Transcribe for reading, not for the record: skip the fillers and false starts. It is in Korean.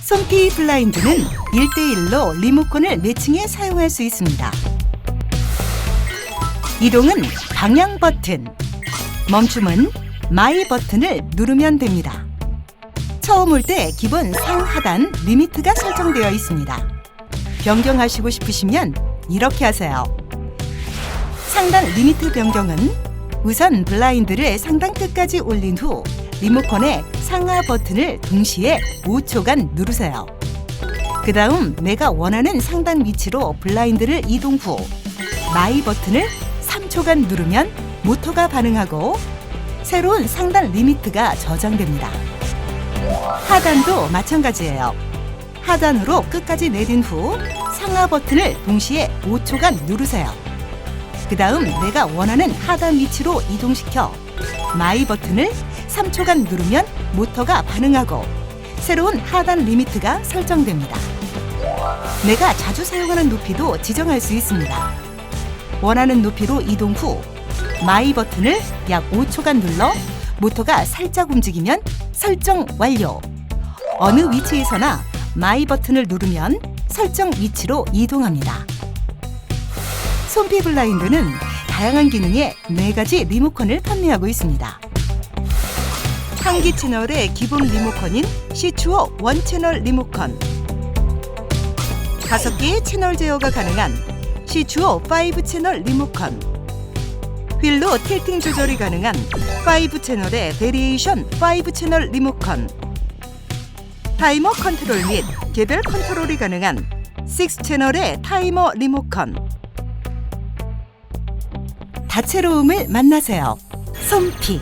손피 블라인드는 1대1로 리모컨을 매칭해 사용할 수 있습니다. 이동은 방향 버튼, 멈춤은 마이 버튼을 누르면 됩니다. 처음 올 때 기본 상하단 리미트가 설정되어 있습니다. 변경하시고 싶으시면 이렇게 하세요. 상단 리미트 변경은 우선 블라인드를 상단 끝까지 올린 후 리모컨의 상하 버튼을 동시에 5초간 누르세요. 그 다음 내가 원하는 상단 위치로 블라인드를 이동 후 마이 버튼을 3초간 누르면 모터가 반응하고 새로운 상단 리미트가 저장됩니다. 하단도 마찬가지예요. 하단으로 끝까지 내린 후 상하 버튼을 동시에 5초간 누르세요. 그 다음 내가 원하는 하단 위치로 이동시켜 마이 버튼을 3초간 누르면 모터가 반응하고 새로운 하단 리미트가 설정됩니다. 내가 자주 사용하는 높이도 지정할 수 있습니다. 원하는 높이로 이동 후 마이 버튼을 약 5초간 눌러 모터가 살짝 움직이면 설정 완료. 어느 위치에서나 마이 버튼을 누르면 설정 위치로 이동합니다. 손피 블라인드는 다양한 기능의 4가지 리모컨을 판매하고 있습니다. 한기 채널의 기본 리모컨인 시추어 원채널 리모컨, 5개의 채널 제어가 가능한 시추어 5채널 리모컨, 휠로 틸팅 조절이 가능한 5채널의 베리에이션 5채널 리모컨, 타이머 컨트롤 및 개별 컨트롤이 가능한 6채널의 타이머 리모컨. 다채로움을 만나세요. 손피.